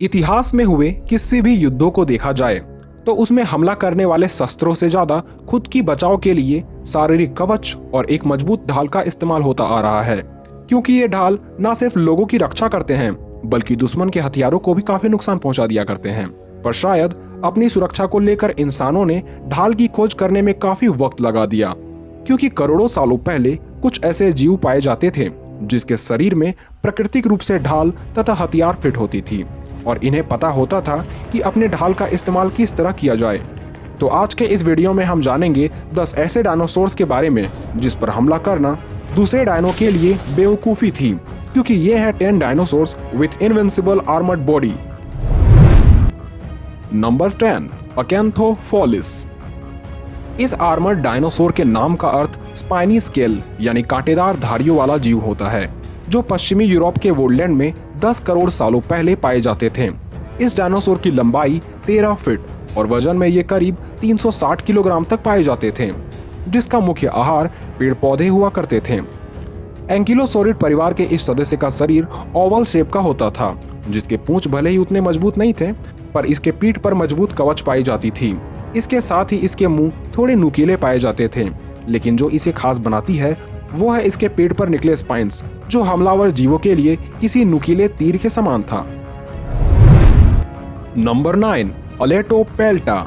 इतिहास में हुए किसी भी युद्धों को देखा जाए तो उसमें हमला करने वाले शस्त्रों से ज्यादा खुद की बचाव के लिए शारीरिक कवच और एक मजबूत ढाल का इस्तेमाल होता आ रहा है, क्योंकि ये ढाल न सिर्फ लोगों की रक्षा करते हैं बल्कि दुश्मन के हथियारों को भी काफी नुकसान पहुंचा दिया करते हैं। पर शायद अपनी सुरक्षा को लेकर इंसानों ने ढाल की खोज करने में काफी वक्त लगा दिया, क्योंकि करोड़ों सालों पहले कुछ ऐसे जीव पाए जाते थे जिसके शरीर में प्राकृतिक रूप से ढाल तथा हथियार फिट होती थी और इन्हें पता होता था कि अपने ढाल का इस्तेमाल किस तरह किया जाए। तो आज के इस वीडियो में हम जानेंगे 10 ऐसे डायनासोर्स के बारे में जिस पर हमला करना दूसरे डायनो के लिए बेवकूफी थी, क्योंकि ये है 10 dinosaurs with invincible armoured body. Number 10, अकैंथोफॉलिस। इस आर्मर्ड डायनासोर के नाम का अर्थ स्पाइनी स्केल यानी कांटेदार धारियों वाला जीव होता है, जो पश्चिमी यूरोप के वुडलैंड में 10 करोड़ सालों पहले पाए जाते थे। इस डायनासोर की लंबाई 13 फीट और वजन में ये करीब 360 किलोग्राम तक पाए जाते थे, जिसका मुख्य आहार पेड़ पौधे हुआ करते थे। एंकिलोसोरिड परिवार के इस सदस्य का शरीर ओवल शेप का होता था, जिसके पूंछ भले ही उतने मजबूत नहीं थे पर इसके पीठ पर मजबूत कवच पाई जाती थी। इसके साथ ही इसके मुंह थोड़े नुकीले पाए जाते थे, लेकिन जो इसे खास बनाती है वो है इसके पेट पर निकले स्पाइन्स, जो हमलावर जीवों के लिए किसी नुकीले तीर के समान था। नंबर 9, अलेटोपेल्टा।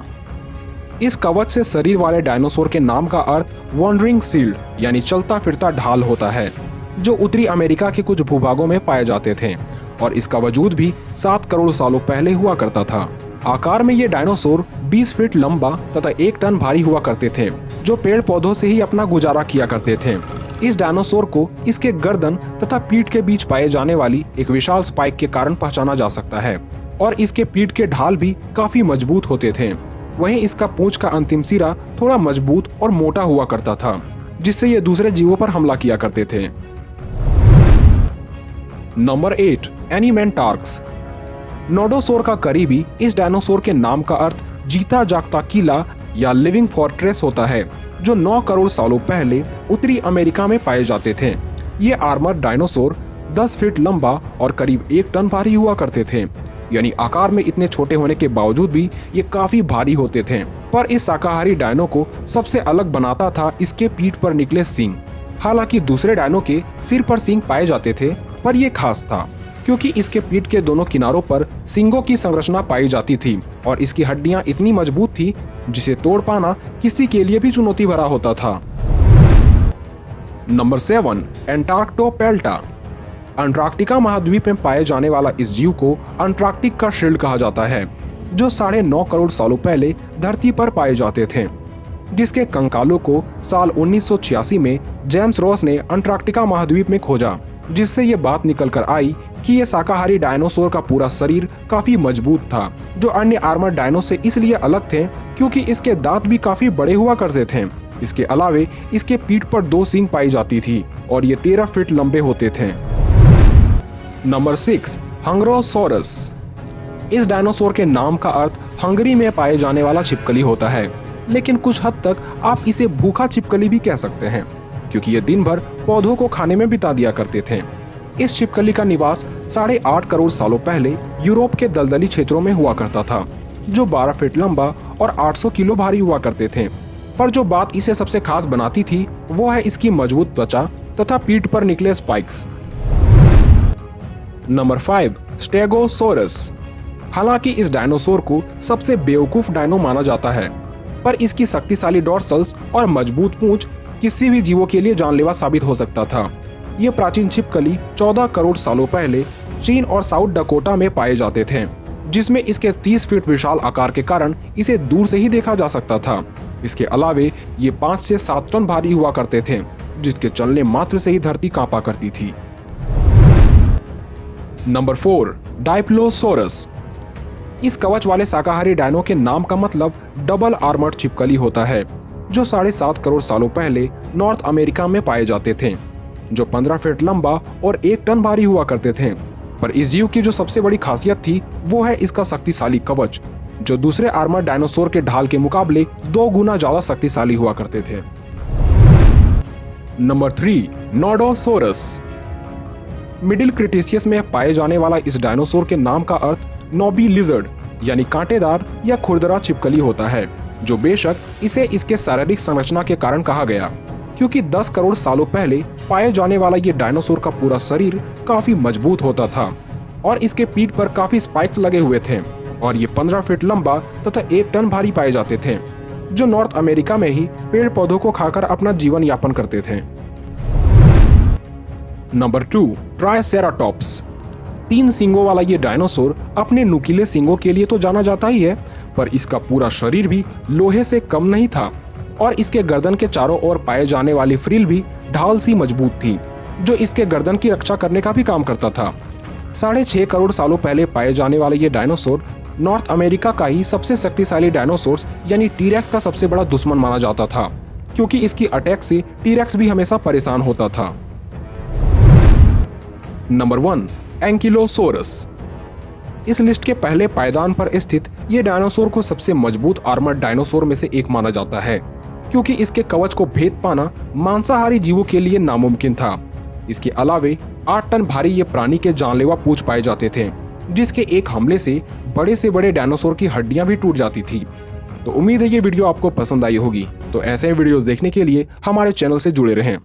इस कवच से शरीर वाले डायनासोर के नाम का अर्थ वॉन्डरिंग शील्ड यानी चलता फिरता ढाल होता है, जो उत्तरी अमेरिका के कुछ भूभागों में पाए जाते थे और इसका वजूद भी 7 करोड़ सालों पहले हुआ करता था। आकार में ये डायनासोर 20 फीट लंबा तथा 1 टन भारी हुआ करते थे, जो पेड़ पौधों से ही अपना गुजारा किया करते थे। इस डायनासोर को इसके गर्दन तथा पीठ के बीच पाए जाने वाली एक विशाल स्पाइक के कारण पहचाना जा सकता है और इसके पीठ के ढाल भी काफी मजबूत होते थे। वहीं इसका पूंछ का अंतिम सिरा थोड़ा मजबूत और मोटा हुआ करता था, जिससे ये दूसरे जीवों पर हमला किया करते थे। नंबर 8, एनीमेंटार्क्स। नोडोसोर का करीबी इस डायनासोर के नाम का अर्थ जीता जागता किला या लिविंग फोर्ट्रेस होता है, जो 9 करोड़ सालों पहले उत्तरी अमेरिका में पाए जाते थे। ये आर्मर्ड डायनासोर 10 फीट लंबा और करीब 1 टन भारी हुआ करते थे, यानी आकार में इतने छोटे होने के बावजूद भी ये काफी भारी होते थे। पर इस शाकाहारी डायनो को सबसे अलग बनाता था इसके पीठ पर निकले सींग। हालांकि दूसरे डायनो के सिर पर सींग पाए जाते थे, पर यह खास था क्योंकि इसके पीठ के दोनों किनारों पर सींगों की संरचना पाई जाती थी और इसकी हड्डियां इतनी मजबूत थी जिसे तोड़ पाना किसी के लिए भी चुनौती भरा होता था। नंबर 7, एंटार्क्टोपेल्टा। अंटार्कटिका महाद्वीप में पाए जाने वाला इस जीव को अंटार्कटिक का शील्ड कहा जाता है, जो 9.5 करोड़ सालों पहले धरती पर पाए जाते थे, जिसके कंकालों को साल 1986 में जेम्स रॉस ने अंटार्कटिका महाद्वीप में खोजा, जिससे ये बात निकल कर आई कि ये शाकाहारी डायनासोर का पूरा शरीर काफी मजबूत था, जो अन्य आर्मर डायनो से इसलिए अलग थे क्योंकि इसके दांत भी काफी बड़े हुआ करते थे। इसके अलावे इसके पीठ पर 2 सींग पाई जाती थी और ये 13 फीट लंबे होते थे। नंबर 6, हंगरोसोरस। इस डायनासोर के नाम का अर्थ हंगरी में पाए जाने वाला छिपकली होता है, लेकिन कुछ हद तक आप इसे भूखा छिपकली भी कह सकते हैं, क्योंकि ये दिन भर पौधों को खाने में बिता दिया करते थे। इस छिपकली का निवास 8.5 करोड़ सालों पहले यूरोप के दलदली क्षेत्रों में हुआ करता था, जो 12 फीट लंबा और 800 किलो भारी हुआ करते थे। पर जो बात इसे सबसे खास बनाती थी वो है इसकी मजबूत त्वचा तथा पीठ पर निकले स्पाइक्स। Number 5, stegosaurus. हालांकि इस डायनासोर को सबसे बेवकूफ डायनो माना जाता है, पर इसकी शक्तिशाली डॉर्सल्स और मजबूत पूंछ किसी भी जीवों के लिए जानलेवा साबित हो सकता था। ये प्राचीन छिपकली 14 करोड़ सालों पहले चीन और साउथ डकोटा में पाए जाते थे, जिसमें इसके 30 फीट विशाल आकार के कारण इसे दूर से ही देखा जा सकता था। इसके अलावे ये 5 से 7 टन भारी हुआ करते थे, जिसके चलने मात्र से ही धरती कांपा करती थी। नंबर 4, डायप्लोसोरस। इस कवच वाले शाकाहारी डायनो के नाम का मतलब डबल आर्मर्ड छिपकली होता है, जो 7.5 करोड़ सालों पहले नॉर्थ अमेरिका में पाए जाते थे, जो 15 फीट लंबा और 1 टन भारी हुआ करते थे। पर इस जीव की जो सबसे बड़ी खासियत थी वो है इसका शक्तिशाली कवच, जो दूसरे आर्मर डायनासोर के ढाल के मुकाबले 2 गुना ज्यादा शक्तिशाली हुआ करते थे। नंबर 3, नोडोसोरस। मिडिल क्रिटेशियस में पाए जाने वाला इस डायनासोर के नाम का अर्थ नॉबी लिजर्ड यानी कांटेदार या खुरदरा छिपकली होता है, जो बेशक इसे इसके शारीरिक संरचना के कारण कहा गया, क्योंकि 10 करोड़ सालों पहले पाए जाने वाला ये डायनासोर का पूरा शरीर काफी मजबूत होता था और इसके पीठ पर काफी स्पाइक्स लगे हुए थे और ये 15 फीट लंबा तथा 1 टन भारी पाए जाते थे, जो नॉर्थ अमेरिका में ही पेड़ पौधों को खाकर अपना जीवन यापन करते थे। Number 2, triceratops. 3 सींगों वाला ये डायनासोर अपने नुकीले सींगों के लिए तो जाना जाता ही है, पर इसका पूरा शरीर भी लोहे से कम नहीं था और इसके गर्दन के चारों ओर पाए जाने वाली फ्रिल भी ढाल सी मजबूत थी, जो इसके गर्दन की रक्षा करने का भी काम करता था। 6.5 करोड़ सालों पहले पाए जाने वाला ये डायनासोर नॉर्थ अमेरिका का ही सबसे शक्तिशाली डायनासोर्स यानी टीरेक्स का सबसे बड़ा दुश्मन माना जाता था, क्योंकि इसकी अटैक से टीरेक्स भी हमेशा परेशान होता था। Number 1, ankylosaurus. इस लिस्ट के पहले पायदान पर स्थित ये डायनासोर को सबसे मजबूत आर्मर्ड डायनासोर में से एक माना जाता है, क्योंकि इसके कवच को भेद पाना मांसाहारी जीवों के लिए नामुमकिन था। इसके अलावे 8 टन भारी ये प्राणी के जानलेवा पूंछ पाए जाते थे, जिसके एक हमले से बड़े डायनासोर की हड्डियां भी टूट जाती थी। तो उम्मीद है ये वीडियो आपको पसंद आई होगी। तो ऐसे वीडियोस देखने के लिए हमारे चैनल से जुड़े रहें।